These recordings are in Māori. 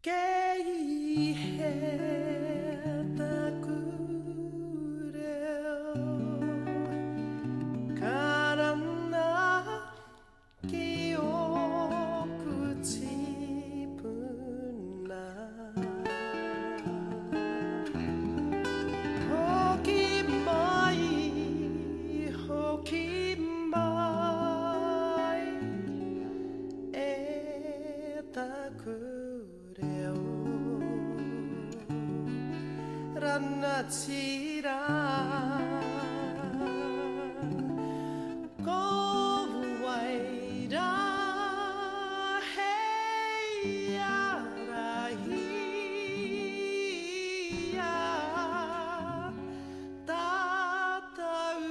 Kei Hea Taku Reo Karana ki oku tipuna Hoki mai e taku reo ranatira ko waira hei arahia tatau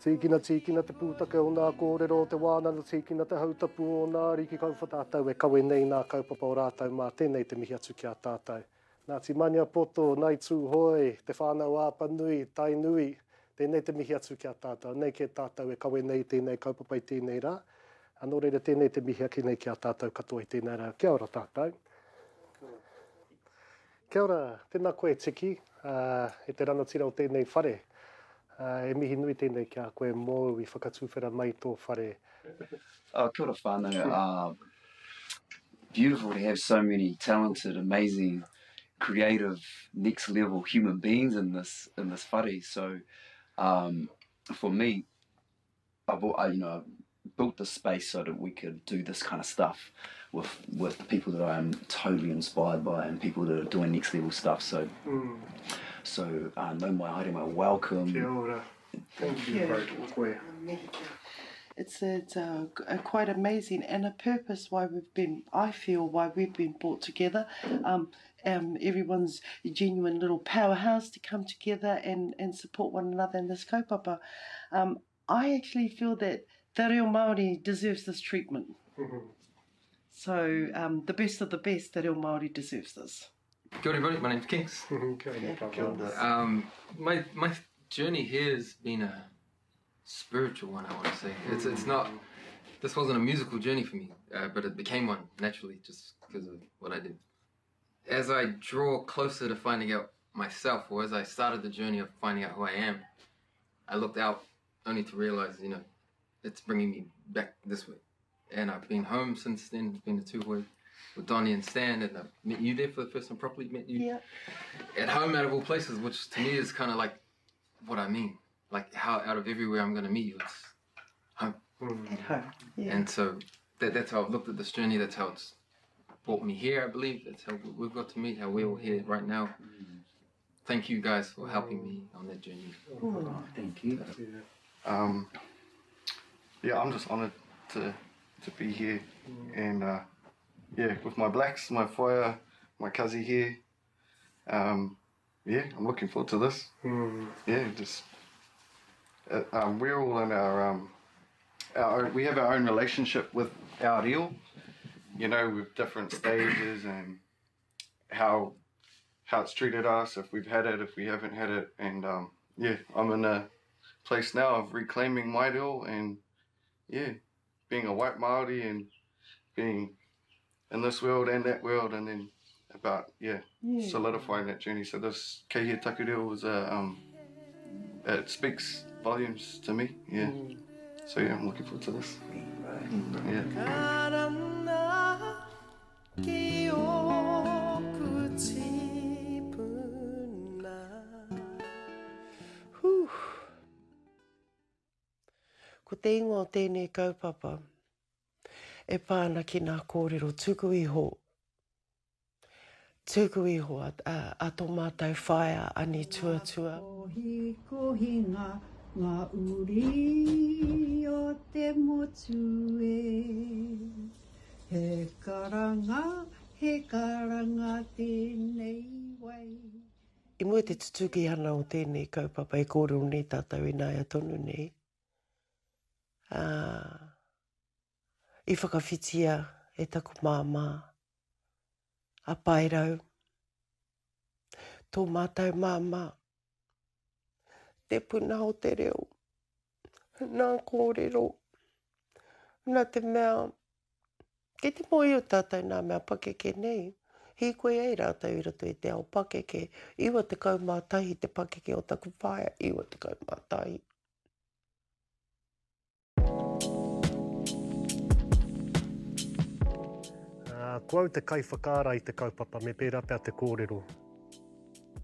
Tīkina te pūtake o nā kōrero o te wānanga, tīkina te hautapu o nā riki kauwhatātau e kawe nei nā kaupapa o rātau mā tēnei te mihi atu ki a tātou. Nā ti mania poto, nai tū hoi, te whānau āpa nui, tai nui, tēnei te mihi atu ki a tātou. Nei ke tātou e kawe nei tēnei kaupapa i tēnei rā. Anō reira tēnei te mihi aki nei ki a tātou katoa i tēnei rā. Kia ora tātou. Kia ora, tēnā koe Tiki, e te ranatira o tēnei whare. E mihi nui tēnei kia koe mō I whakatūwhera mai tō whare. Kia ora whānau. Beautiful to have so many talented, amazing, creative, next level human beings in this whare. So for me, I built this space so that we could do this kind of stuff with the people that I am totally inspired by and people that are doing next level stuff. So no mai haere mai, welcome. Kia ora. Thank you. It's quite amazing and a purpose why I feel we've been brought together. Everyone's a genuine little powerhouse to come together and support one another in this kaupapa. I actually feel that te reo Māori deserves this treatment. So the best of the best, te reo Māori deserves this. Kia ora everybody, my name's Kings. My journey here has been a spiritual one, I want to say. It's not, this wasn't a musical journey for me, but it became one naturally just because of what I did. As I draw closer to finding out myself, or as I started the journey of finding out who I am, I looked out only to realize, it's bringing me back this way. And I've been home since then. It's been a two-way with Donnie and Stan, and I've met you there for the first time, properly met you at home out of all places, which to me is kind of like what I mean. Like how out of everywhere I'm going to meet you, it's home. At home, yeah. And so that's how I've looked at this journey. That's how it's brought me here, I believe. That's how we've got to meet, how we're all here right now. Thank you guys for helping me on that journey. Thank you. I'm just honoured to be here and with my blacks, my whaia, my kazi here. I'm looking forward to this. We're all in we have our own relationship with our reo, with different stages and how it's treated us, if we've had it, if we haven't had it, and I'm in a place now of reclaiming my reo and being a white Māori and being in this world and that world, and then about solidifying that journey. So this Kei Hea Taku Reo was it speaks volumes to me. So I'm looking forward to this. Ko te ingoa o tēnei kaupapa, e pāna ki nā kōrero tuku iho. Tuku iho a tō mātou whaia ani tuatua. Kohinga ngā uri o te motu e. He karanga tēnei wai. I mua te tutuki ana o tēnei kaupapa e kōrero nei tātou e nāia tonu nei. I whakawhitia e taku māmā, a pairau, tō mātou māmā, te puna o te reo, nā kōrero, Nā te mea, kei te moi o tātou nā mea pakeke nei, hi koe ei rātou I roto I te ao pakeke, iwa te kaumātahi te pakeke o taku whaia, iwa te kaumātahi. Ko au te kai whakaara I te kaupapa, me pērā pēr te kōrero.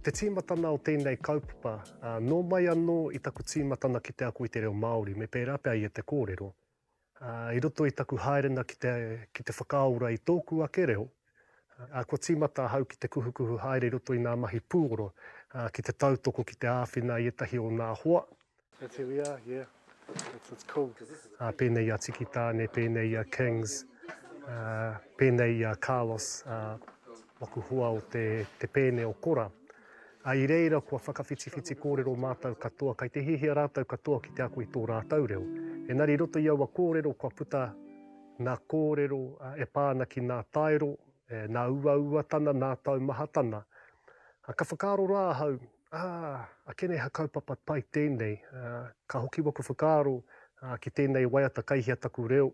Te tīmatana o tēnei kaupapa, nō mai anō I taku tīmatana ki te ako I te reo Māori, me pērā pēr I te kōrero. I roto I taku haerena ki te whakaora I tōku ake reo, ko tīmata hau ki te kuhukuhu haere I roto I nā mahi pūoro, ki te tautoko ki te āwhina I etahi o nā hoa. That's here we are, yeah. That's cool. Pēnei a Tiki Taane, pēnei a Kings, pēnei a Karlos, waku hoa o te pēne o kora. I reira kua whakawhitiwhiti kōrero mātou katoa, kai te hihia rātou katoa ki te ako I tō rātou reo. Engari roto I aua kōrero, kua puta nā kōrero e pāna ki nā tairo, nā ua-uatana, nā taumahatana. Ka whakaaro rā hau, a kene ha kaupapa pai tēnei, ka hoki waku whakaaro ki tēnei waiata Kei Hea Taku Reo.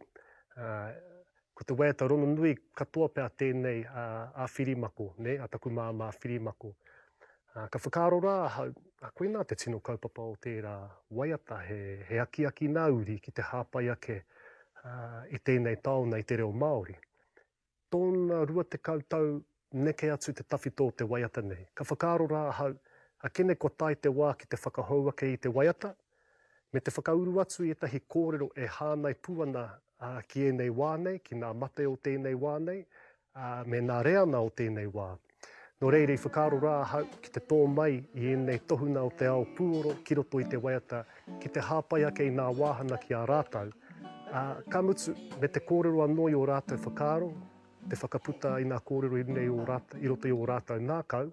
Ko te waiata rono nui katoa pēr tēnei a Whirimako, ne? A taku māma Whirimako. Ka whakaaro rā hau, koe nā te tino kaupapa o tērā waiata he aki nauri ki te hāpai ake I tēnei taonga I te reo Māori. Tōna rua te kautau neke atu te tawhito o te waiata nei. Ka whakaaro rā hau, a kene ko tai te wā ki te whakahauake I te waiata, me te whakauru atu I etahi kōrero e hānai puana ki enei wānei, ki nā mate o tēnei wānei, me nā reana o tēnei wā. No reire I whakaaro rā hau ki te tō mai I enei tohuna o te ao pūoro, ki roto I te waiata, ki te hāpai ake I nā wāhana ki a rātau. Ka mutu me te kōrero anō I o rātou whakaaro, te whakaputa I nā kōrero I roto I o rātou nākau,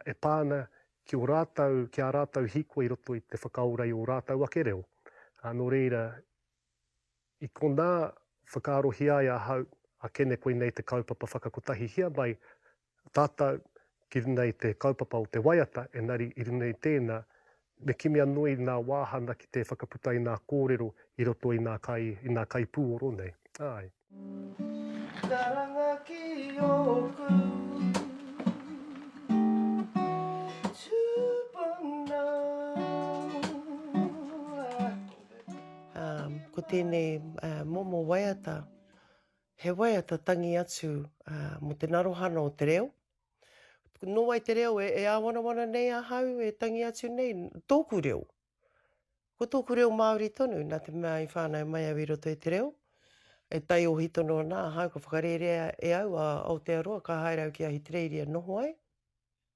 e pāna ki o rātou, ki a rātou hiko I roto I te whakaora I o rātou ake reo. No reira, I ko nā whakaaro hiaia hau, a kene koe nei te kaupapa whakakotahi hia mai, tātou ki nei te kaupapa o te waiata, engari I nei tēnā, me kimi anō I nā wāhana ki te whakaputa I nā kōrero I roto I nā kai pūoro nei. Ai. Taranga ki oku tūpuna. Ko tēnei momo waiata, he waiata tangi atu mo te narohana o te reo. No wai te reo e āwana nei a hau e tangi atu nei, tōku reo. Ko tōku reo Māori tonu, nā te mea I whānau mai au I roto I te reo. E tai o hitono nā hau, ka whakarerea e au a Aotearoa, ka haerau ki a hitreiria noho ai.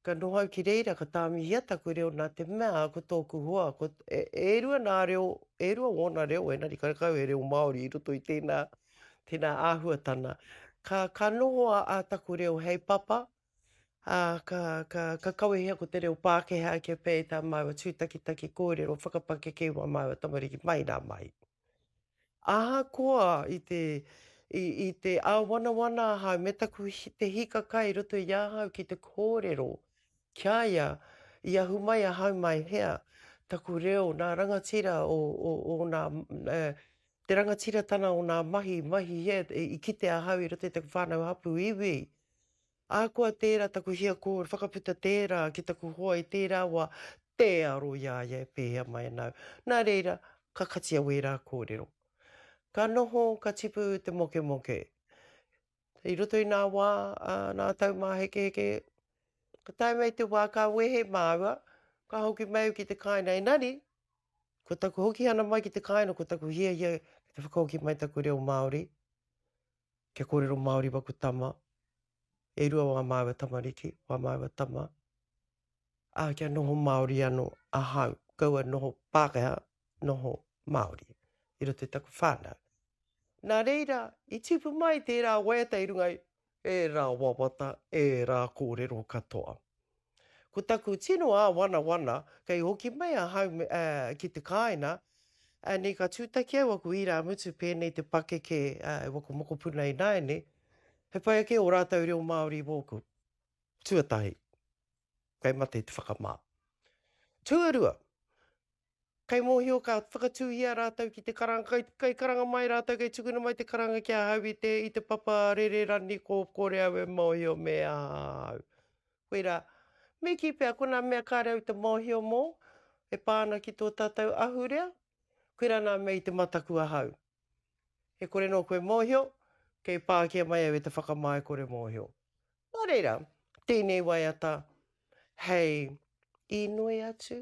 Ka noho au ki reira, ka tāmihia taku reo nā te mea ko tōku hoa. E rua nā reo, e rua wona reo, e nari karakau e reo Māori I roto I tēnā āhuatana. Ka noho a taku reo hei papa, ka kawehia ko te reo Pākehā kia pēi tā maiwa tūtakitaki kōrero, whakapakeke wa maiwa tamariki mai nā mai. Aha koa I te āwana hau, me taku te hika kai roto I ahau ki te kōrero, kia ia, I ahu mai a hau mai hea, taku reo, nā rangatira o nā, te rangatira tana o nā mahi hea, I kite a hau I roto I taku whānau hapu iwi. Koa tērā taku hia kōrero, whakaputa tērā ki taku hoa I tērā wa, te aro iaia e pēhea mai nau. Nā reira, ka katia wera kōrero. Ka noho, ka tipu te moke. I roto I nā wā, nā taumāheke, ka tai mai te wā, ka wehe māua, ka hoki mai ki te kaina. Engari, ko taku hoki ana mai ki te kaina, ko taku hia, ki te whakahoki mai taku reo Māori, kia kōrero Māori waku tama, e rua wā māua tamariki, wā māua tama. Kia noho Māori anō, ahau, kaua noho Pākehā, noho Māori, I roto I taku whānau. Nā reira, I tipu mai tērā waiata I rungai, e rā wawata, e rā kōrero katoa. Ko taku tino wana, kei hoki mai a hau ki te kāina, nei ka tūtaki au aku I rā mutu pēnei te pakeke wako mokopuna I nāene, he pai ake o rātou reo Māori wōku. Tuatahi, kei mate te whakamā. Tuarua, Kei mōhio ka whakatūhia rātau ki te karanga, kei karanga mai rātau, kei tukuna mai te karanga kia hau i te papa rere rani ko kore au e mōhio mea hau. Koe rā, me ki pēr kona mea kāre au te mōhio mō, e pāna ki tō tātou ahurea, koe rā nā mea i te mataku a hau. E kore no koe mōhio, kei pākia mai au e te whakamai kore mōhio. Nā reira, tēnei waiata, hei inoi atu,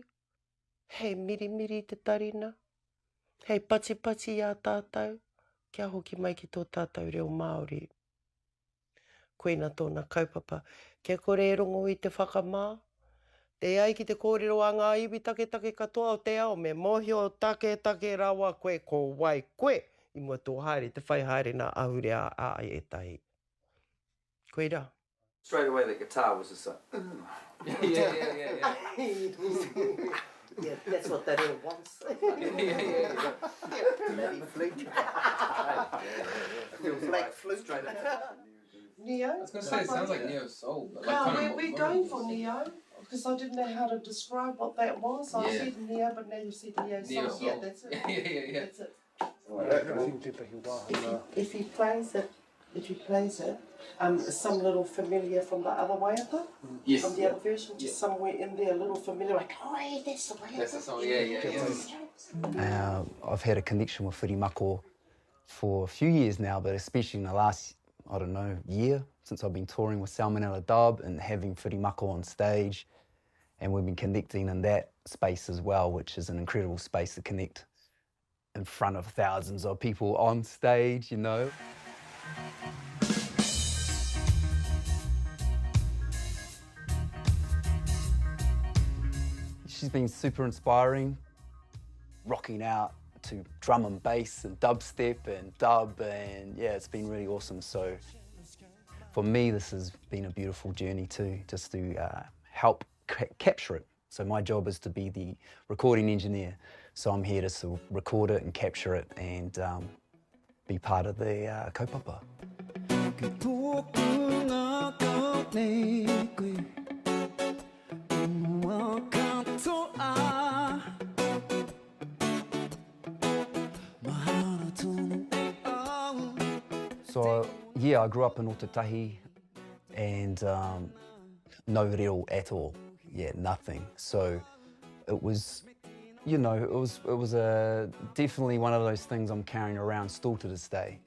hei mirimiri te tarina, hei pati a tātou, kia hoki mai ki tō tātou reo Māori. Koina tōna kaupapa, kia kore e rongo i te whakamā, te ai ki te kōrero a ngā iwi take katoa o te ao, me mōhio take rawa koe ko wai koe, i mua tō haere, te whai haere nā ahurea a etahi. Koe rā. Straight away, the guitar was just like, Yeah, that's what that all wants. Bloody flute. Black flute. Neo? I was going to say, it sounds like neo soul. But like No, we're going for neo, because I didn't know how to describe what that was. I said neo, but now you said neo soul. Neo soul. Yeah, that's it. Yeah. That's it. If he plays it, some little familiar from the other waiata, Yes. from the other version, just somewhere in there, a little familiar, like, oh, yeah, that's the waiata. That's the song, yeah. I've had a connection with Whirimako for a few years now, but especially in the last, I don't know, year, since I've been touring with Salmonella Dub and having Whirimako on stage, and we've been connecting in that space as well, which is an incredible space to connect in front of thousands of people on stage, you know. She's been super inspiring, rocking out to drum and bass and dubstep and dub, and yeah, it's been really awesome. So for me, this has been a beautiful journey too, just to help capture it. So my job is to be the recording engineer. So I'm here to record it and capture it and be part of the kaupapa. So yeah, I grew up in Ōtautahi and no reo at all. Yeah, nothing. So it was, you know, it was definitely one of those things I'm carrying around still to this day.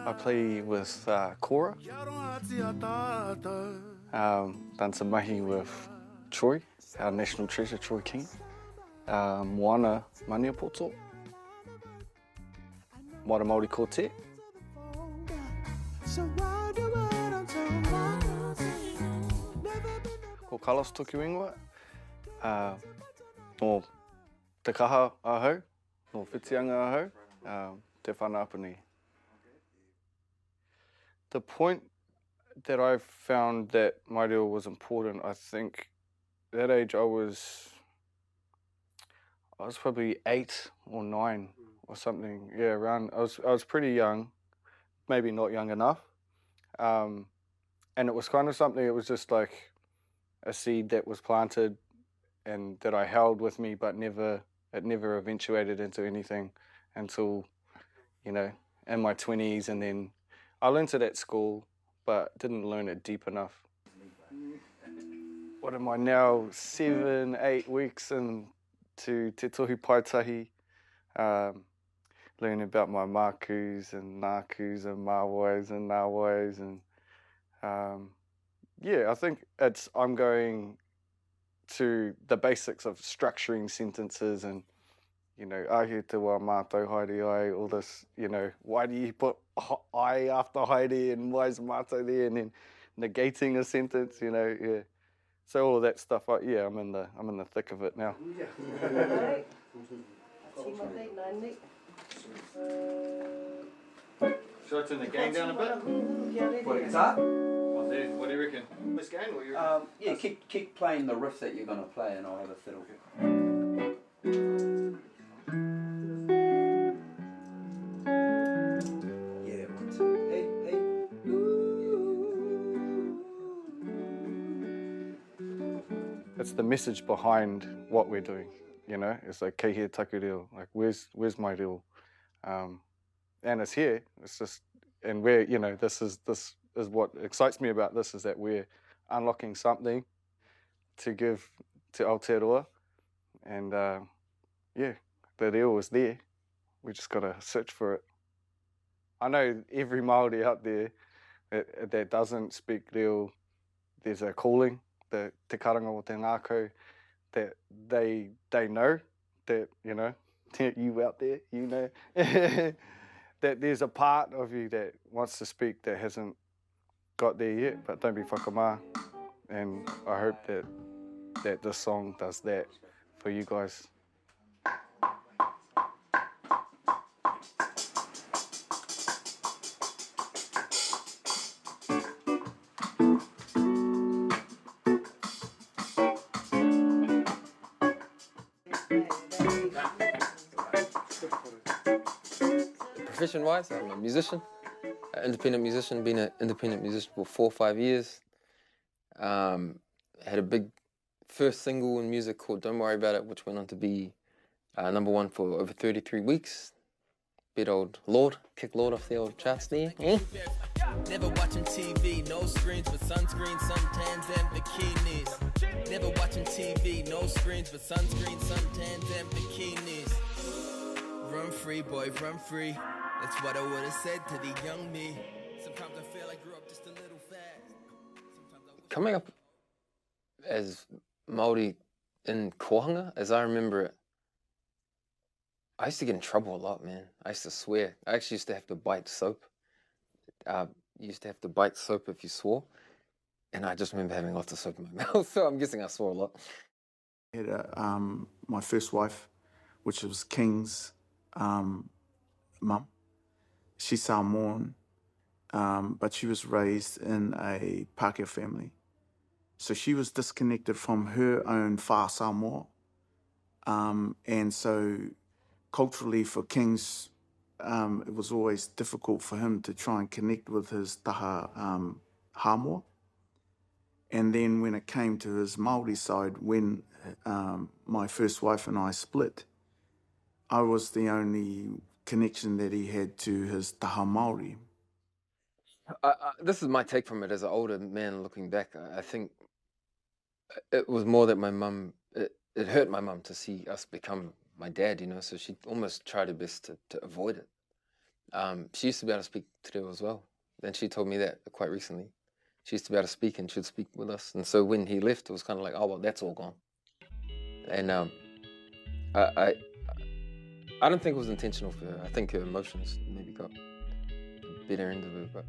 I play with kora. Done some mahi with Troy, our national treasure, Troy King. Moana Maniapoto. Moana Māori Quartet. Ko Karlos toku ingoa. No te kaha ahau, no whitianga ahau, te whanaapuni. The point that I found that my reo was important, I think, at that age I was probably 8 or 9 or something. Yeah, around. I was pretty young, maybe not young enough, and it was kind of something. It was just like a seed that was planted and that I held with me, but it never eventuated into anything until, you know, in my 20s, and then I learned it at school, but didn't learn it deep enough. What am I now, 7, 8 weeks into Te Tohu Paitahi, learning about my mākus and nākus and māwais and nāwais, and yeah, I think I'm going to the basics of structuring sentences and, you know, ahi te wā mātou haere ai, all this, you know, why do you put I after haere and why is mātou there, and then negating a sentence, you know, yeah. So all that stuff, yeah, I'm in the thick of it now. Should I turn the gain down a bit? For the guitar? What do you reckon? Miss Gain, what do you reckon? Yeah, keep playing the riff that you're going to play, and I'll have a fiddle. Yeah, it's the message behind what we're doing, you know. It's like Kei Hea Taku Reo, like where's my reo? And it's here. It's just, and we're, you know, this is what excites me about this, is that we're unlocking something to give to Aotearoa, and yeah, the reo is there. We just gotta search for it. I know every Māori out there that doesn't speak reo, there's a calling, the te karanga o te ngākau, that they know that, you know, you out there, you know, that there's a part of you that wants to speak that hasn't got there yet, but don't be whakamā. And I hope that this song does that for you guys. Profession-wise, I'm a musician, an independent musician, been an independent musician for 4 or 5 years. Had a big first single in music called Don't Worry About It, which went on to be #1 for over 33 weeks. Bit old Lord, kick Lord off the old charts there. Never watching TV, no screens but sunscreen, suntans and bikinis. Never watching TV, no screens but sunscreen, suntans and bikinis. Run free, boy, run free. That's what I would have said to the young me. Sometimes I feel I grew up just a little fast. Coming up as Māori in kohanga, as I remember it, I used to get in trouble a lot, man. I used to swear. I actually used to have to bite soap. You used to have to bite soap if you swore. And I just remember having lots of soap in my mouth, so I'm guessing I swore a lot. I had my first wife, which was King's mum. She's Samoan, but she was raised in a Pākehā family. So she was disconnected from her own whā Samoa. And so culturally for King's, it was always difficult for him to try and connect with his taha hāmoa. And then when it came to his Māori side, when my first wife and I split, I was the only connection that he had to his taha Māori. This is my take from it as an older man looking back. I think it was more that my mum, it hurt my mum to see us become my dad, you know, so she almost tried her best to avoid it. She used to be able to speak te reo as well. And she told me that quite recently. She used to be able to speak and she'd speak with us. And so when he left, it was kind of like, oh, well, that's all gone. And I don't think it was intentional for her. I think her emotions maybe got the better end of her. But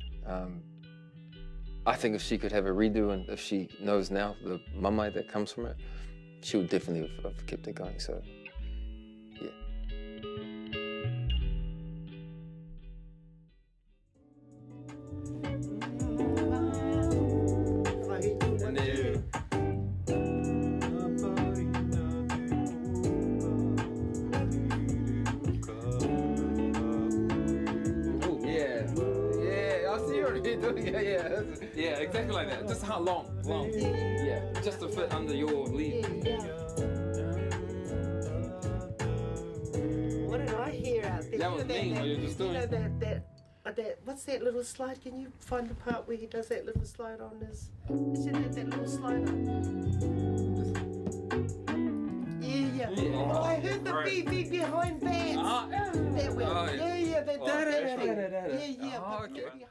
I think if she could have a redo, and if she knows now the mamai that comes from it, she would definitely have kept it going. So, yeah. Yeah, exactly like that. Just how long? Yeah, just to fit under your lead. What did I hear out there? That was me. What you're just doing. You know that what's that little slide? Can you find the part where he does that little slide on his? Is it that little slide on? Yeah. Oh, I heard the beep behind that. That way. Yeah. Okay.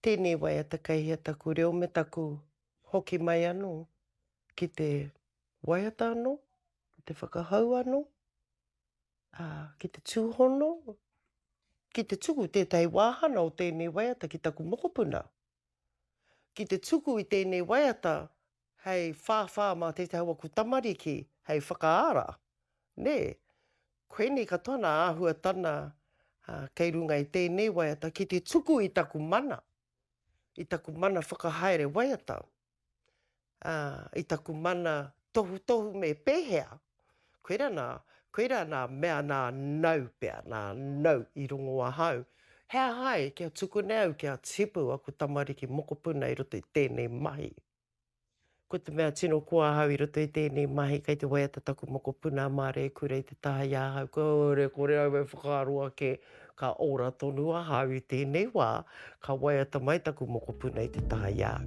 Tēnei waiata Kei Hea Taku Reo me taku hoki mai anō ki te waiata anō, ki te whakahau anō, ki te tūhono, ki te tuku tētai wāhana o tēnei waiata ki taku mokopuna. Ki te tuku i tēnei waiata hei whāwhā mā tētai hawa ku tamariki hei whakaara. Nē, koe ni katoana āhua tana kei runga i tēnei waiata ki te tuku i taku mana. I taku mana whakahaere waiata. I taku mana tohu me pēhea. Koera nā mea nā nau pēr, nā nau i rongo a hau. Hea hai, kia tuku nau, kia tipu aku tamariki mokopuna i roto i tēnei mahi. Ko te mea tino kua hau I roto I tēnei mahi kei te waiata taku moko puna Marei kurei te taha ia hau. Kore au e whakaaroa ke ka ora tonu a hau I tēnei wā. Ka waiata mai taku moko puna I te taha ia hau.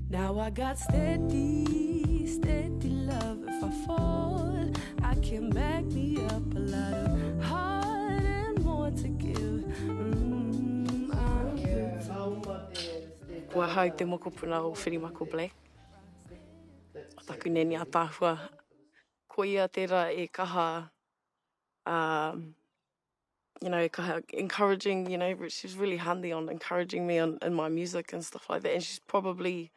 Now I got steady, steady love. If I fall, I can back me up. A lot of heart and more to give. Kua hau te moko puna o Whirimako Black. O taku neni a tāhua. Ko ia tērā e kaha, you know, kaha encouraging, you know, she's really handy on encouraging me in my music and stuff like that. And she's probably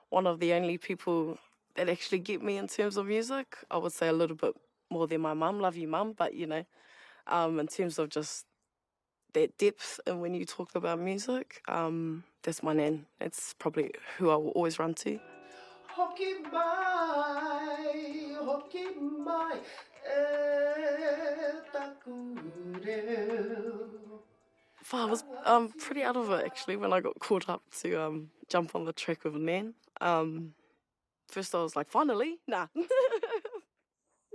one of the only people that actually get me in terms of music. I would say a little bit more than my mum. Love you, mum. But, you know, in terms of just that depth and when you talk about music, that's my nan. That's probably who I will always run to. Hoki mai, taku reo. I was pretty out of it actually when I got called up to jump on the track with Nan. First I was like, finally? Nah.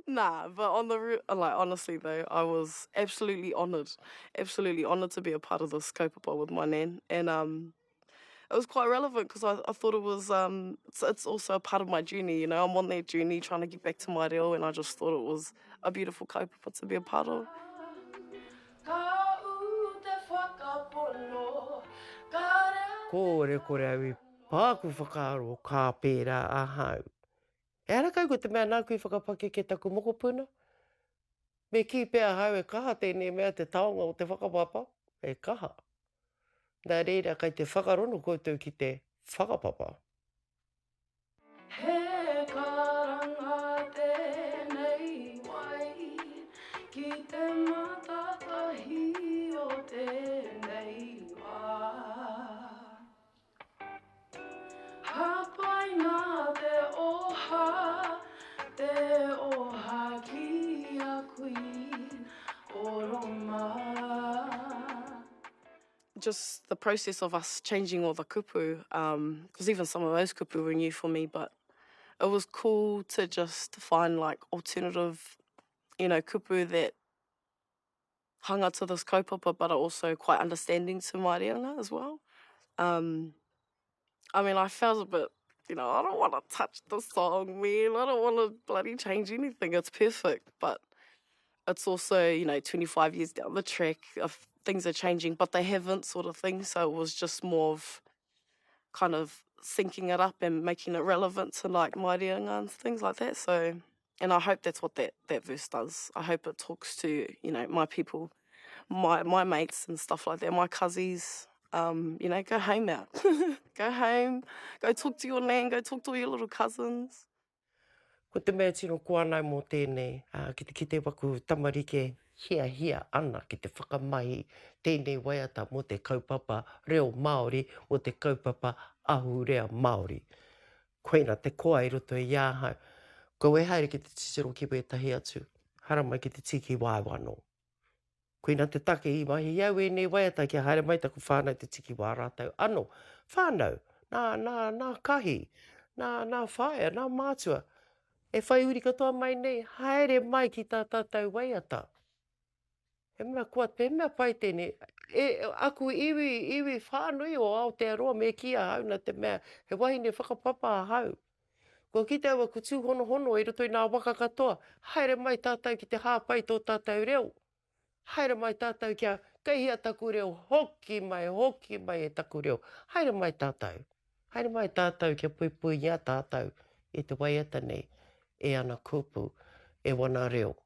Nah, but on the like honestly though, I was absolutely honoured to be a part of this kaupapa with my Nan, and it was quite relevant because I thought it was it's also a part of my journey, you know. I'm on that journey trying to get back to my reo, and I just thought it was a beautiful kaupapa to be a part of. Kore au I pāku whakaaro kā pērā a hau. E ara kau ko te mea nā kui whakapake ke taku moko puna? Me ki pēr hau e kaha tēnei mea te taonga o te whakapapa? E kaha. Nā reira kai te whakarono koutou ki te whakapapa. He karanga tēnei wai, ki te matatahi o tēnei wā. Hapai nā te oha, te ōhākī a queen o Roma. Just the process of us changing all the kupu, because even some of those kupu were new for me, but it was cool to just find like alternative, you know, kupu that hanga to this kaupapa, but are also quite understanding to my reanga as well. I mean, I felt a bit, you know, I don't want to touch the song, man. I don't want to bloody change anything. It's perfect, but it's also, you know, 25 years down the track, things are changing, but they haven't sort of thing. So it was just more of kind of syncing it up and making it relevant to like my reanga and things like that. So, and I hope that's what that verse does. I hope it talks to, you know, my people, my mates and stuff like that, my cousins. You know, go home out. Go home, go talk to your nan, go talk to your little cousins. Ko te mea tino kua nai mō tēnei, ki te waku tamarike hia ana ki te whakamahi tēnei waiata mō te kaupapa reo Māori o te kaupapa ahu rea Māori. Koina te koa I roto I iāhau. Ko e haere ki te tisero ki wētahi atu, haramai ki te tiki waiwano. Koina te take I mahi iau e nei waiata ki haere mai taku whānau te tiki wā rātau. Ano, whānau, nā kahi, nā whaia, nā mātua. E whai uri katoa mai nei, haere mai ki tā tātou waiata. He mea kua, he mea pai tēnei. Aku iwi whānui o Aotearoa me kia hau na te mea, he wahine whakapapa a hau. Ko ki te awa kutu hono I roto I nā waka katoa, haere mai tātou ki te hāpai tō tātou reo. Haere mai tātou kia Kei Hea Taku Reo, hoki mai e taku reo. Haere mai tātou kia pui ia tātou I te waiata nei, e ana kupu, e wana reo.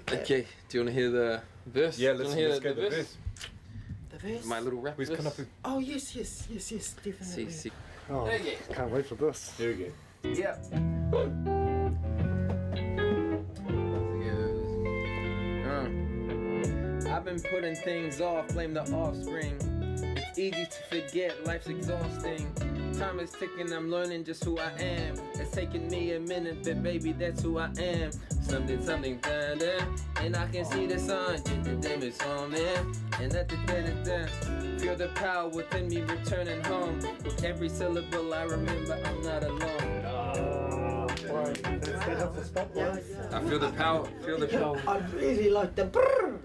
Okay, do you want to hear the verse? Yeah, let's get the verse. The verse? My little rap Where's verse. Kanapu? Oh, yes, definitely. See. Oh, There you can't wait for this. go. Yeah. I've been putting things off, blame the offspring. It's easy to forget, life's exhausting. Time is ticking, I'm learning just who I am. It's taken me a minute, but baby, that's who I am. something, something, and I can see the sun, the dim is on, man, and at the feel the power within me returning home. With every syllable I remember I'm not alone. I feel the power, feel the power. I really like the brrr.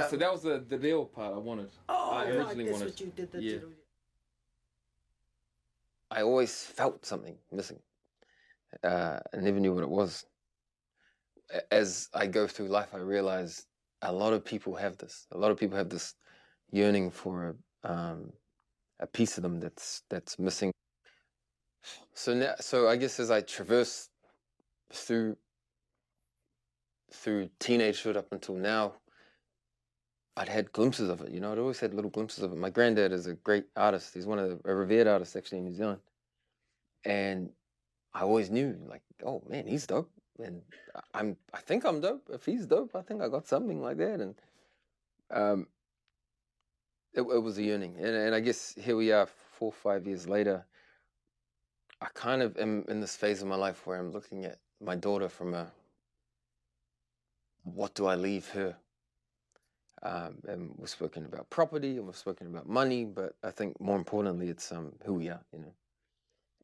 So that was the real part I wanted. I originally wanted. What you did, Yeah. I always felt something missing. I never knew what it was. As I go through life, I realize a lot of people have this. A lot of people have this yearning for a piece of them that's missing. So now, so I guess as I traverse through teenagehood up until now, I'd had glimpses of it. You know, I'd always had little glimpses of it. My granddad is a great artist. He's one of a revered artists actually in New Zealand, and I always knew, like, oh man, he's dope, and I think I'm dope. If he's dope, I think I got something like that, and it was a yearning, and I guess here we are, 4 or 5 years later. I kind of am in this phase of my life where I'm looking at my daughter from what do I leave her? And we're speaking about property, and we're speaking about money, but I think more importantly, it's who we are, you know.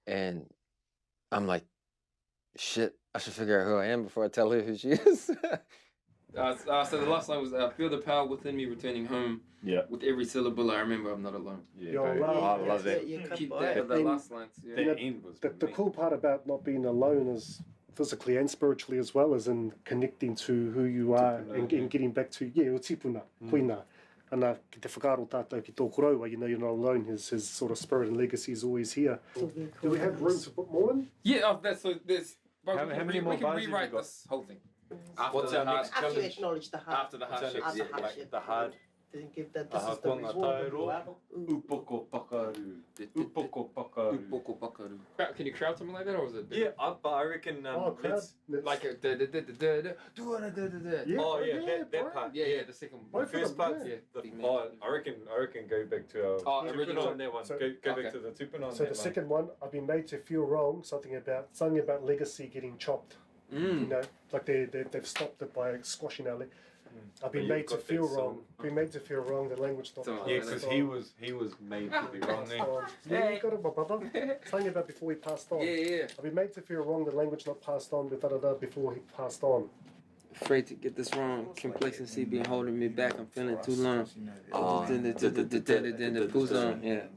And I'm like, shit, I should figure out who I am before I tell her who she is. So the last line was, feel the power within me returning home. Yeah. With every syllable, I remember I'm not alone. Yeah, I love that. Keep that, the last lines. Yeah. The end was the cool part about not being alone is physically and spiritually, as well as in connecting to who you are and getting back to, o tipuna, koina. And ki te whakaaro tātou ki tō koraua, you know, you're not alone. His sort of spirit and legacy is always here. Do we have room to put more in? Yeah, that's so. There's. How many more we can bars have rewrite you got? this whole thing. What's our next After you challenge? acknowledge the heart. After the hardship. After yeah, hardship. like the hard. Then give that, this is the Aotearoa, reward. upoko pakaru, upoko pakaru. Upoko pakaru. Can you crowd something like that, or is it? Yeah, but I reckon let's... Like a Oh yeah, that part. Yeah, the second The one. first part. Yeah. I reckon go back to our original on that one. So- Go back to the tupuna on So that the second one, I've been made to feel wrong, something about legacy getting chopped. You know, like they've stopped it by squashing our leg. I've been made to feel wrong. Been made to feel wrong. The language not passed Yeah, because on. he was made to be wrong. Yeah, you got it, my brother. Something about before he passed on. Yeah. I've been made to feel wrong. The language not passed on. Before he passed on. Afraid to get this wrong. Complacency been holding me back. I'm feeling too long. Then the goes on. Yeah.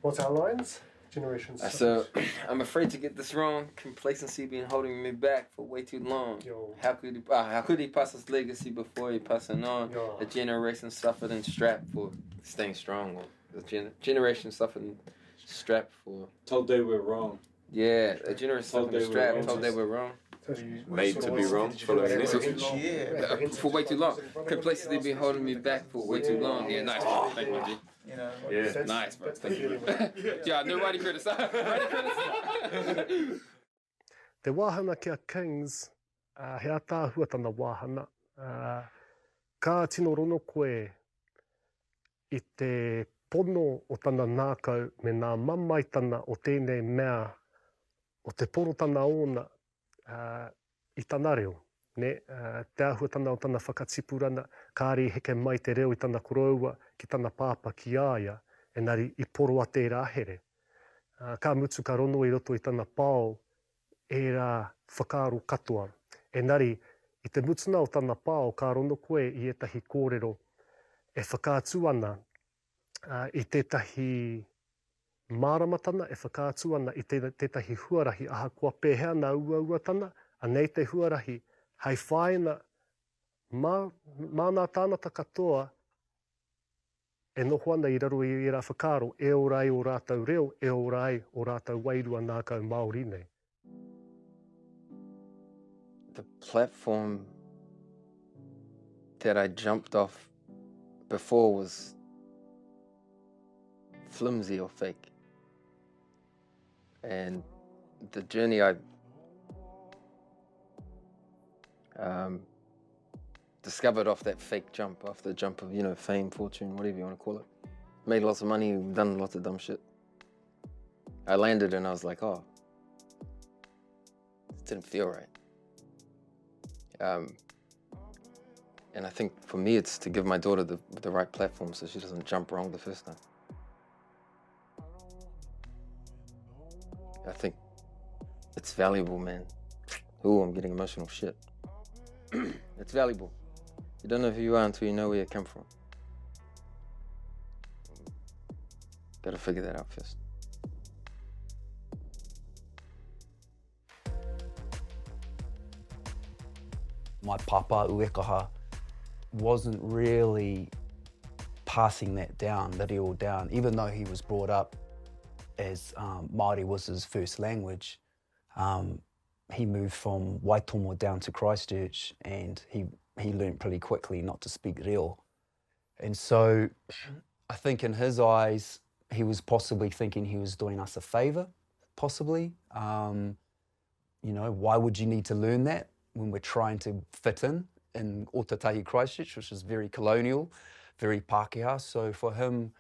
What's our lines? Generations. So I'm afraid to get this wrong. Complacency been holding me back for way too long. How could he pass his legacy before he passing on? A generation suffered and strapped for staying strong. The generation suffered and strapped for Told they were wrong. Yeah, a generation suffered and strapped. Told they were wrong. Made to be wrong. For way too long. Complacency been holding me back for way too long. Yeah, nice. Thank you, G. Yeah, nice, bro. Thank you. Yeah, nobody criticized. Te wāhana kia Kings, hea tāhua tana wāhana. Ka tino rono koe I te pono o tana nākau me nā mamaitana o tēnei mea o te porotana ona I tana reo. Ne, te ahua tana o tana whakatipurana, kāri heke mai te reo I tana koroua ki tana pāpa ki āia, engari I poro a te rāhere. Ka mutu ka rono I roto I tana pāo, e rā whakaaro katoa. Engari, I te mutuna o tana pāo, ka rono koe I etahi kōrero, e whakaatu ana I tētahi māramatana, e whakaatu ana I tētahi huarahi, aha kua pēhea nā uauatana, anei te huarahi, hei whaina, mānā tānata katoa, e noho ana I raro I rā whakaaro, e orai o rātau reo, e orai o rātau wairua nākau Māori nei. The platform that I jumped off before was flimsy or fake. And the journey I discovered off that fake jump, off the jump of, you know, fame, fortune, whatever you want to call it. Made lots of money, done lots of dumb shit. I landed and I was like, oh, it didn't feel right. And I think for me, it's to give my daughter the right platform so she doesn't jump wrong the first time. I think it's valuable, man. Ooh, I'm getting emotional, shit. It's valuable. You don't know who you are until you know where you come from. Gotta figure that out first. My papa, Uekaha, wasn't really passing that down, the reo down, even though he was brought up as Māori was his first language. He moved from Waitomo down to Christchurch, and he learned pretty quickly not to speak reo. And so I think in his eyes, he was possibly thinking he was doing us a favour, possibly. You know, why would you need to learn that when we're trying to fit in Ōtautahi Christchurch, which is very colonial, very Pākehā. So for him,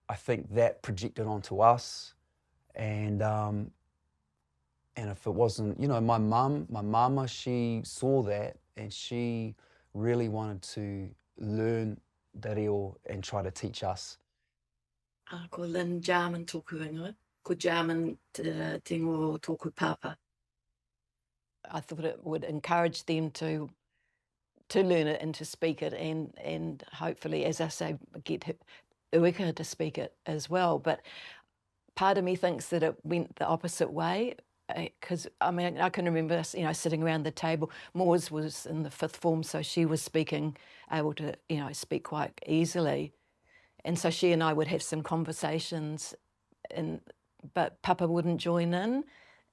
I think that projected onto us. And if it wasn't, you know, my mama, she saw that and she really wanted to learn the reo and try to teach us. Ko Lynn Jarman tōku ingoa, ko Jarman te tingo tōku papa. I thought it would encourage them to learn it and to speak it and hopefully, as I say, get Ueka to speak it as well. But part of me thinks that it went the opposite way, because I mean, I can remember us, you know, sitting around the table. Moors was in the 5th form, so she was able to, you know, speak quite easily. And so she and I would have some conversations, but Papa wouldn't join in.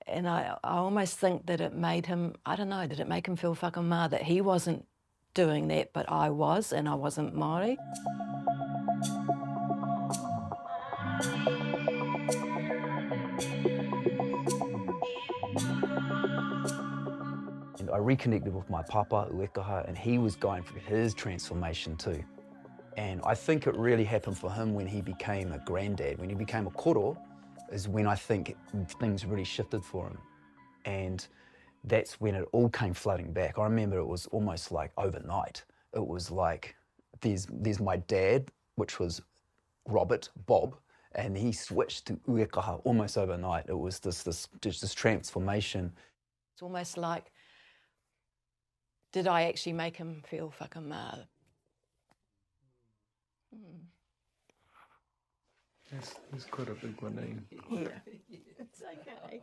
And I almost think that it made him, I don't know, did it make him feel whakamā that he wasn't doing that, but I was, and I wasn't Māori? And I reconnected with my papa, Uekaha, and he was going through his transformation too. And I think it really happened for him when he became a granddad. When he became a koro is when I think things really shifted for him. And that's when it all came flooding back. I remember it was almost like overnight. It was like, there's my dad, which was Bob, and he switched to Uekaha almost overnight. It was this transformation. It's almost like, did I actually make him feel whakamā? It's quite a big one, eh? Yeah, it's okay.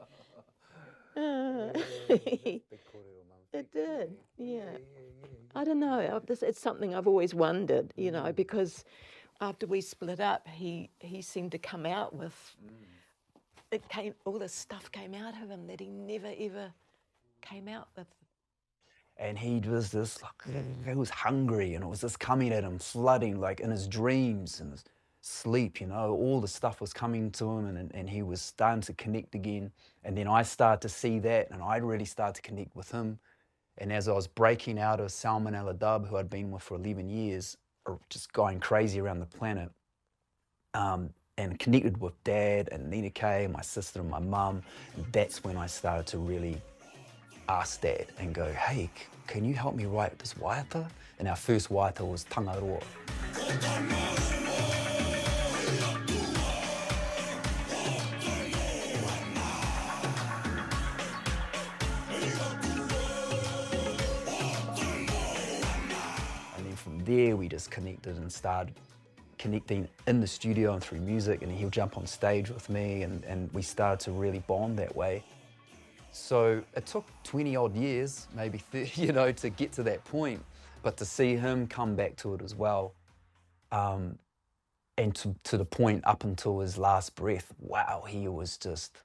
It did, yeah. I don't know, it's something I've always wondered, you know, because after we split up, he seemed to come out with, all this stuff came out of him that he never ever came out with. And he was this, like, he was hungry, and it was just coming at him, flooding, like in his dreams and his sleep, you know, all the stuff was coming to him, and he was starting to connect again. And then I started to see that, and I really started to connect with him. And as I was breaking out of Salmonella Dub, who I'd been with for 11 years, just going crazy around the planet, and connected with Dad and Nina Kei, my sister and my mum, that's when I started to really ask Dad and go, hey, can you help me write this waiata? And our first waiata was Tangaroa. And then from there we just connected and started connecting in the studio and through music, and he'll jump on stage with me, and we started to really bond that way. So it took 20 odd years, maybe 30, you know, to get to that point, but to see him come back to it as well, and to the point up until his last breath, wow, he was just,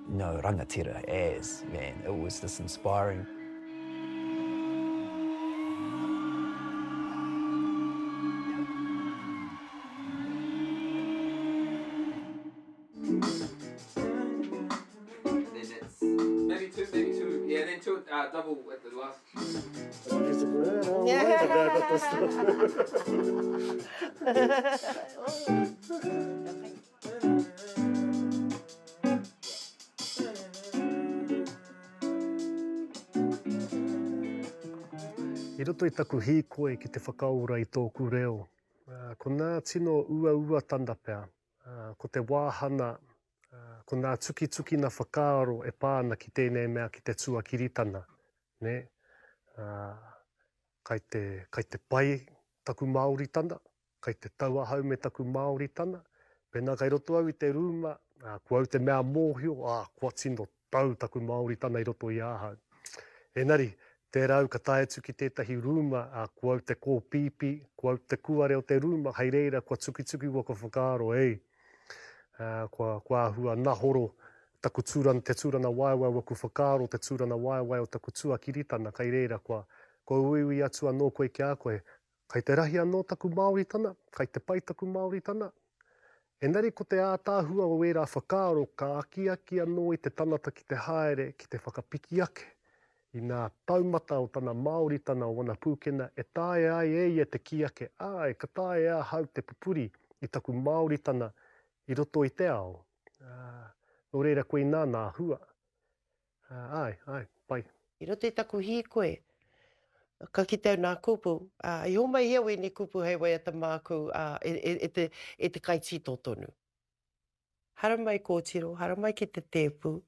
you know, rangatira as, man, it was just inspiring. Double at the last. roto I taku hīkoe ki te whakaora I tōku reo. Ko nā tino ua tanda pea. Ko te wāhana, ko nā tuki na whakaaro e pāna ki tēnei mea ki te tuakiritana. Ne? Kai te pai taku Māoritana, kai te tauahau me taku Māoritana. Pēnā kai roto au I te rūma, kua au te mea mōhio, kua tino tau taku Māoritana I roto I āhau. Engari, te rau ka tae tuki tētahi rūma, kua au te kōpipi, kua au te kuare o te rūma, hei reira kua tuki waka whakaaro, ei. Kua ahua nahoro taku te tūrana waiwai waku whakaaro, te tūrana waiwai o taku tuakiritana, kai reira kua uiui atu anō koe ki a koe. Kai te rahi anō taku Māoritana, kai te pai taku Māoritana. Engari ko te ātāhua o ērā whakaaro, ka aki anō I te tanata ki te haere, ki te whakapiki ake. I nā taumata o tana Māoritana o wana pūkena, e tae ai e te ki ake, ka tae a hau te pupuri I taku Māoritana I roto I te ao. Nō reira koe nā hua. Pai. I roto I taku hīkoe, ka kitau nā kupu, I homai hea wene kupu hei waiata māku e te kaitito tonu. Hara mai kōtiro, hara mai ki te tēpu,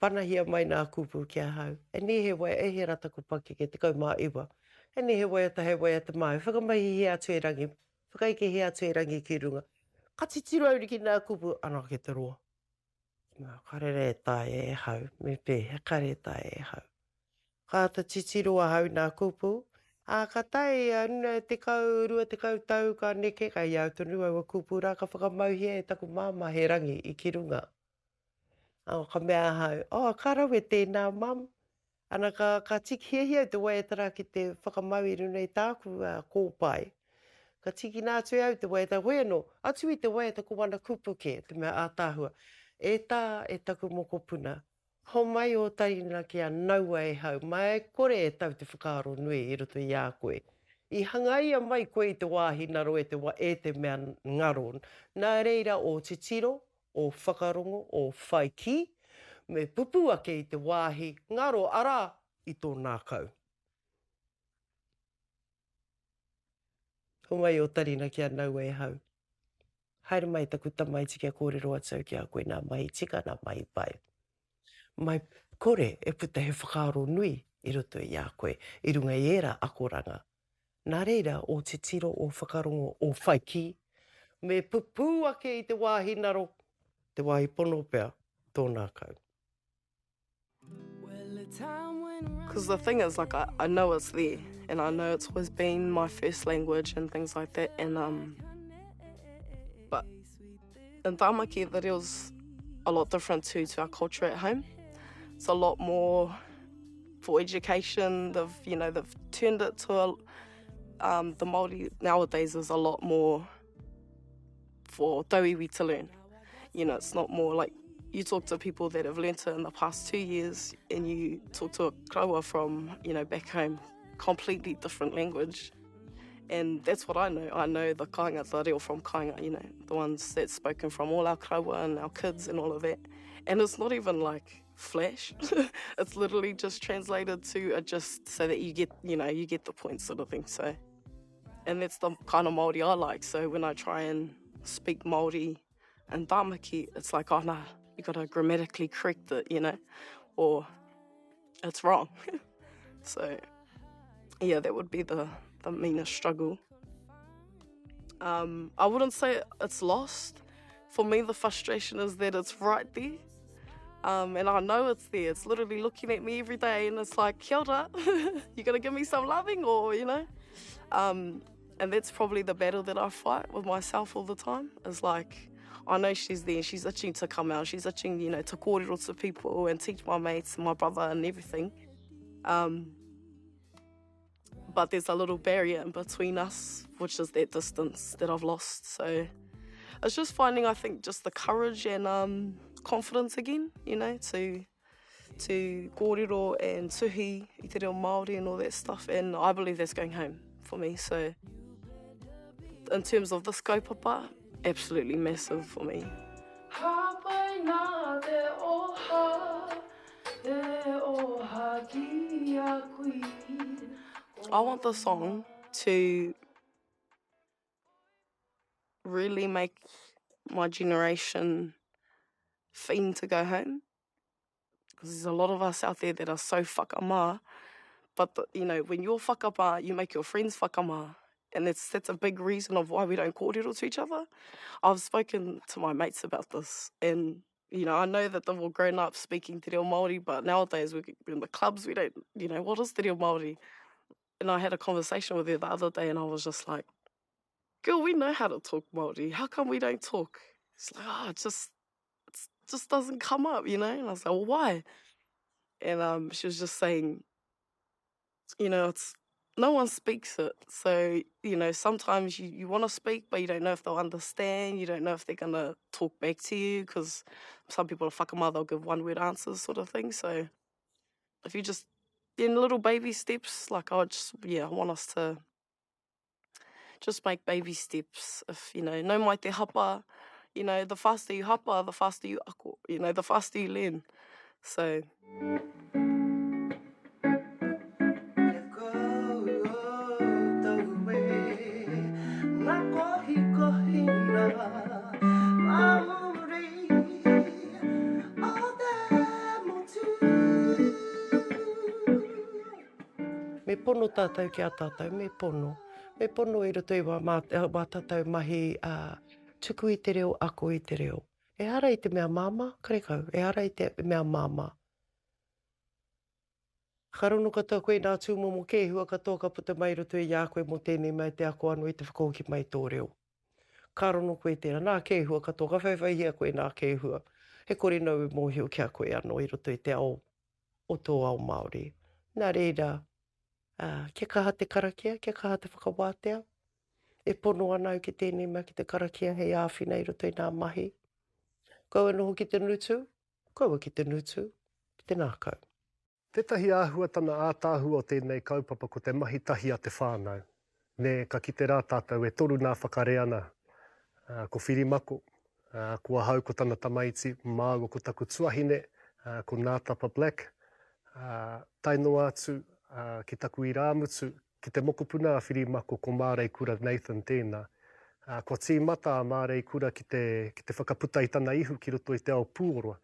panahia mai nā kupu kia hau. E ni he wai, e he rata ko paki ke te kau mā iwa. E ni he waiata mai, whakamahi he atu e rangi, whakaike he atu e rangi ki runga. Ka titiro auri ki nā kupu, anō ke te roa. Karere e tae e hau, me pē, kare tae e hau. Ka ta titiro a hau nā kupu, ka tae te kau rua, te kau tau, ka neke, ka iau tonu au a kupu rā, ka whakamauhia e taku māma he rangi I ki runga. Ka mea hau, ka rau e tēnā mam. Ana ka tiki hea te waiata rā ki te whakamau I runa I tāku kōpai. Ka tiki nā tui au te waiata, hoi anō, atu I te waiata ko wana kupu ke, te mea ātāhua. E tā e taku moko puna. Ho mai o tarina ki a naua e hau, mai kore e tau te whakaaro nui I roto I a koe. I hangaia mai koe I te wāhinaro e te mea ngaro. Nā reira o titiro, o whakarongo, o whaiki, me pupu ake I te wāhi, ngaro ara I tō nākau. Ho mai o tarina ki a naua e hau. Haere mai taku tamaiti kia kōrero atau ki a koe nā mahi tika, nā mahi pai. Mai kore e puta he whakaaro nui I roto I a koe, I runga I era akoranga. Nā reira o te tiro, o whakarongo, o whaiki, me pupu ake I te wāhinaro, te wāhi pono pea, tō nākau. Because the thing is, like, I know it's there, and I know it's always been my first language and things like that, and but in Tāmaki, the reo's a lot different to our culture at home. It's a lot more for education. They've turned it to the Māori nowadays is a lot more for tauiwi to learn. It's not more like you talk to people that have learnt it in the past 2 years and you talk to a kraua from, back home, completely different language. And that's what I know. I know the kāinga, the reo from kāinga, the ones that's spoken from all our kraua and our kids and all of that. And it's not even like flash. It's literally just translated to just so that you get, you get the point sort of thing. So, and that's the kind of Māori I like. So when I try and speak Māori and Tāmaki, it's like, nah, you got to grammatically correct it, or it's wrong. So, yeah, that would be the meanest struggle. I wouldn't say it's lost. For me, the frustration is that it's right there. And I know it's there. It's literally looking at me every day and it's like, kia ora, you going to give me some loving or, And that's probably the battle that I fight with myself all the time. Is like, I know she's there, she's itching to come out, she's itching, to kōrero to people and teach my mates and my brother and everything. But there's a little barrier in between us, which is that distance that I've lost. So it's just finding, I think, just the courage and confidence again, to kōrero and tuhi I te reo Māori and all that stuff. And I believe that's going home for me. So in terms of this kaupapa, absolutely massive for me. I want the song to really make my generation fiend to go home. Because there's a lot of us out there that are so whakama. But, you know, when you're whakama, you make your friends whakama. And that's a big reason of why we don't kōrero to each other. I've spoken to my mates about this. And, you know, I know that they've all grown up speaking te reo Māori, but nowadays we're in the clubs, we don't, you know, what is te reo Māori? And I had a conversation with her the other day and I was just like, girl, we know how to talk Māori. How come we don't talk? It's like, it just doesn't come up, you know? And I was like, well, why? And she was just saying, you know, no one speaks it. So, you know, sometimes you want to speak, but you don't know if they'll understand. You don't know if they're going to talk back to you because some people are whakama, they'll give one-word answers sort of thing. So if you just, in little baby steps, like I want us to just make baby steps. If, you know, no mai te hapa, you know, the faster you hapa, the faster you ako, you know, the faster you learn. So... Me pono tātou ki a tātou, me pono. Me pono i roto i wā tātou mahi tuku i te reo, ako i te reo. E hara i te mea māma, karekau, e hara i te mea māma. Karono katoa koe nā tūmomo Kei Hea katoa ka puta mai roto i a koe mo tēnei mai te ako anu i te whakauki mai tō reo. Karono koe tēnā, nā Kei Hea katoa, ka whaiwhai koe nā Kei Hea. He kore nau i mōhio ki a koe anō i roto i te ao o tō ao Māori. Nā reira, kia kaha te karakia, kia kaha te whakawātea. E pono ana ki tēnei mai ki te karakia hei āwhina i roto i nā mahi. Kaua noho ki te nutu, kaua ki te nutu, ki te nākau. Tētahi āhuatana ātāhu o tēnei kaupapa ko te mahi tahi a te whānau. Ne, ka kite rā tātou e toru nā whakare ana. Ko Whirimako, kua hau ko tana tamaiti, māua ko taku tuahine, ko Ngatapa Black. Tainoa atu, ki taku i rāmutu, ki te mokopuna a Whirimako ko Marei kura Nathan tēnā. Ko tīmata a Marei kura ki te whakaputa i tana ihu ki roto i te ao pūroa.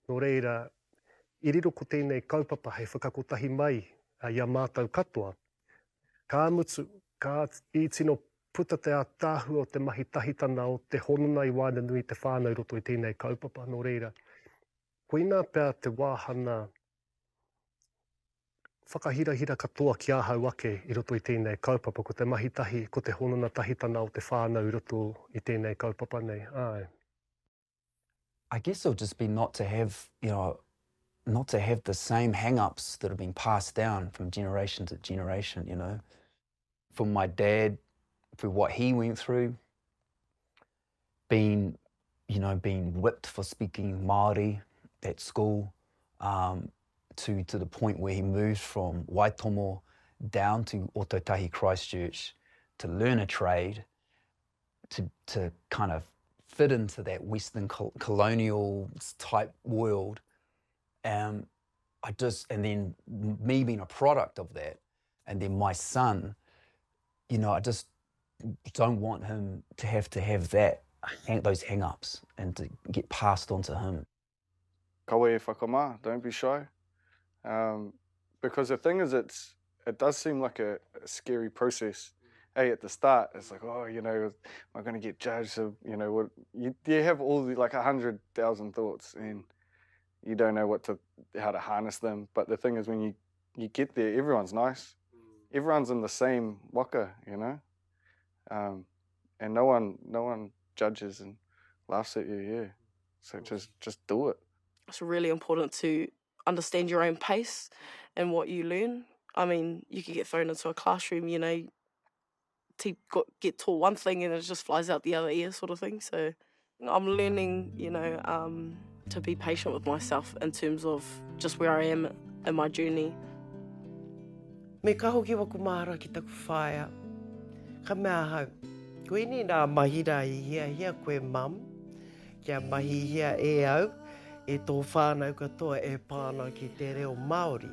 Nō reira, i riro ko tēnei kaupapa hei whakakotahi mai i a mātou katoa. Ka amutu, ka i tino puta te a tāhua o te mahi tahitana o te honona i waina nui te whānau roto i tēnei kaupapa. Nō reira, ko ina pēr te wāhana whakahirahira katoa ki ahau ake i roto i tēnei kaupapa ko te mahi tahi, ko te honona tahitana o te whānau i roto i tēnei kaupapa nei. Ai. I guess it'll just be not to have, not to have the same hang-ups that have been passed down from generation to generation, you know. From my dad, through what he went through, being whipped for speaking Māori at school, to the point where he moved from Waitomo down to Ōtautahi Christchurch to learn a trade, to kind of fit into that Western colonial type world. And then me being a product of that, and then my son, I just don't want him to have that, those hang-ups, and to get passed on to him. Kawe e whakamā, don't be shy. Because the thing is, it does seem like a scary process. Hey, at the start, it's like, am I going to get judged? So, you have all 100,000 thoughts, and you don't know how to harness them. But the thing is, when you get there, everyone's nice. Everyone's in the same waka, and no one judges and laughs at you. Yeah, so just do it. It's really important to understand your own pace and what you learn. I mean, you could get thrown into a classroom, get taught one thing and it just flies out the other ear sort of thing. So I'm learning, to be patient with myself in terms of just where I am in my journey. Me ka hoki wa kumara ki taku whaia. Ka mea hau. Koe ni nā mahira I hia koe mam. Kia mahi hia e au. E tō whānau katoa e pāna ki te reo Māori.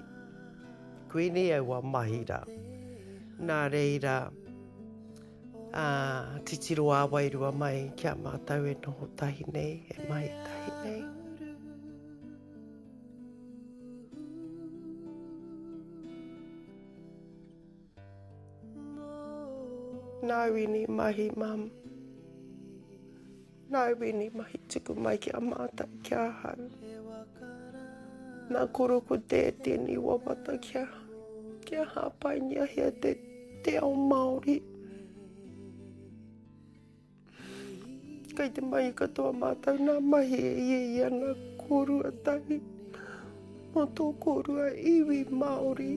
Koe ni au a mahira. Nā reira, titiro a wairua mai kia mātau e noho tahi nei, e mai tahi nei. Nā wini mahi, mam. Nā wini mahi tuku mai kia mātai kia hau. Nā koro ko tēteni wawata kia hāpainia hea te ao Māori. Kei te mai katoa mātou nā mahi e ia nā korua tahi. Mo tō korua iwi Māori.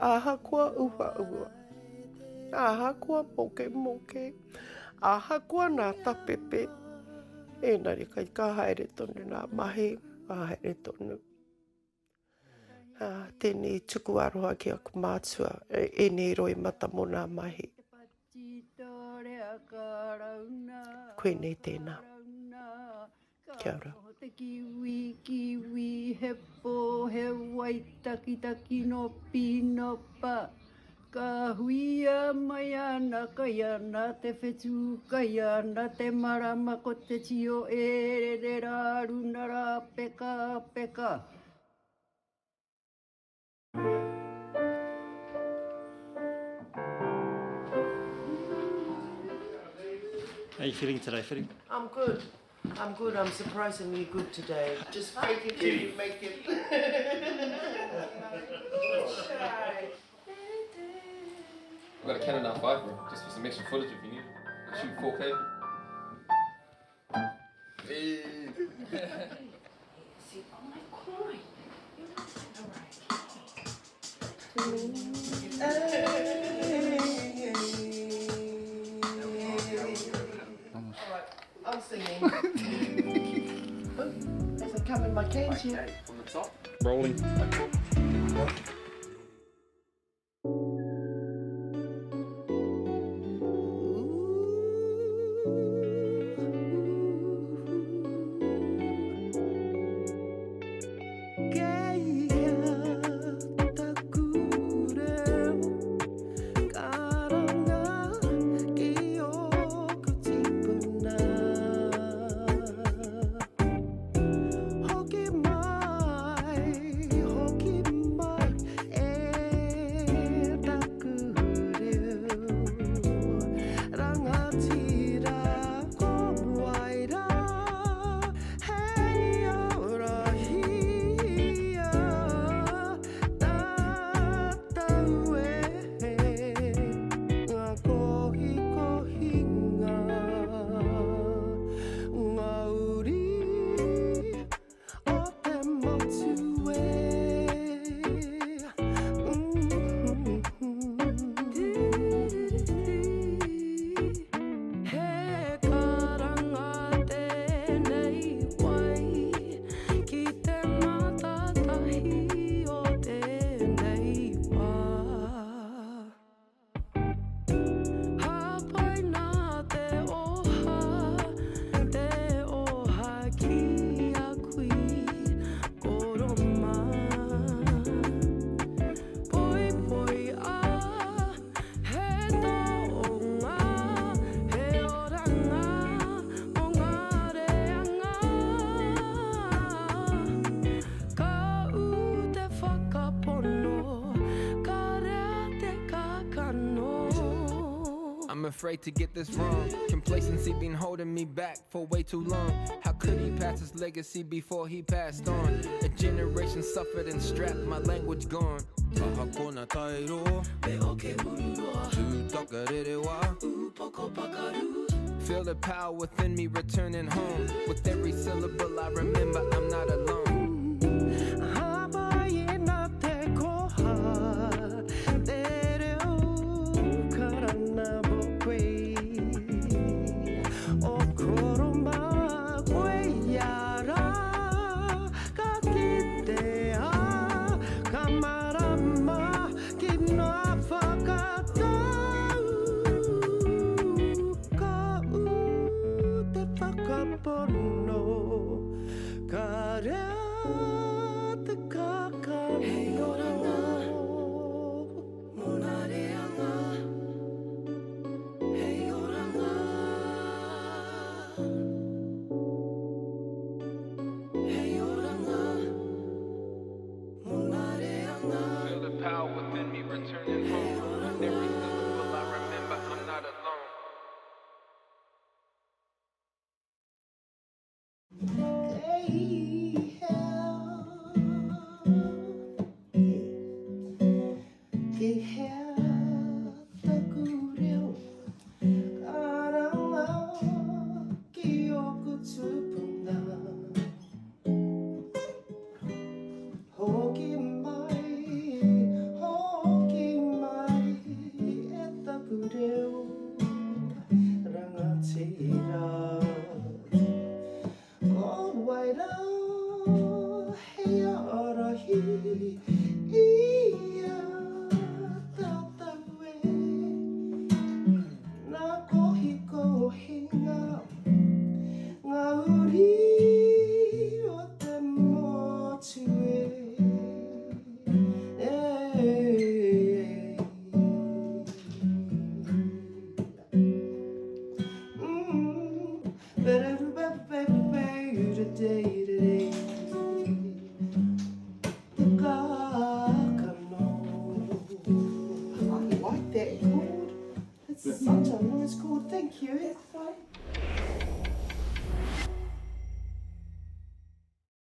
Aha kua ua ua. Aha kua moke moke. Aha kua nā tapepe. Engari kai ka haere tonu nā mahi. Ka haere tonu. Tēnei tuku aroha ki aku mātua. E nei roi mata mo nā mahi. Koe nei tēnā. Kia ora. Te kiwi, he po, he waitaki no pinopa. Ka huia mai ana, kai ana, te whetu, kai ana, te marama ko te tio e re rā runa rā peka peka. How are you feeling today, Whiri? I'm good. I'm good. I'm surprisingly good today. Just fake it till you make it. I've got a Canon R5, bro, just for some extra footage if you need it. I shoot 4K. See, oh my God. I'm singing. As I come in my cage here. From the top. Rolling. Kei Hea Taku Reo, karanga ki o kutipuna. Hoki mai, e taku reo. Rangatira ko waira, hei ora hia, tatau e, ngā kohi kohinga, ngā uri o te motu e. He karanga tēnei wai, ki te mātātahi o tēnei wā. Hapai nā te ōhākī a kui koroma. Poi poi a, he taonga, he oranga, o ngā reanga. Ka te whakapono, ka rea te kakano. I'm afraid to get this wrong. Complacency been holding me back for way too long. How could he pass his legacy before he passed on? A generation suffered and strapped, my language gone. Ahakona tairo, leoke urua, tūtaka rerewa, upoko pakaru. Feel the power within me returning home. With every syllable I remember I'm not alone. Hawaii nā te koha, te reo karana mo koe. O koroma koe iara, ka kitea, ka marama ki ngā whakatau. pono ka rea te kakano. Hei oranga, mona reanga. Hei oranga, hei oranga, mona reanga. Feel the power within me returning home. Every syllable I remember, I'm not alone. Kei Hea Taku Reo Karanga ki oku tupuna Hoki mai e taku reo rangatahi ko waira hei arahi ia tatau e nā kohi ko hinga ngā uri o te motu Such a nice chord, thank you.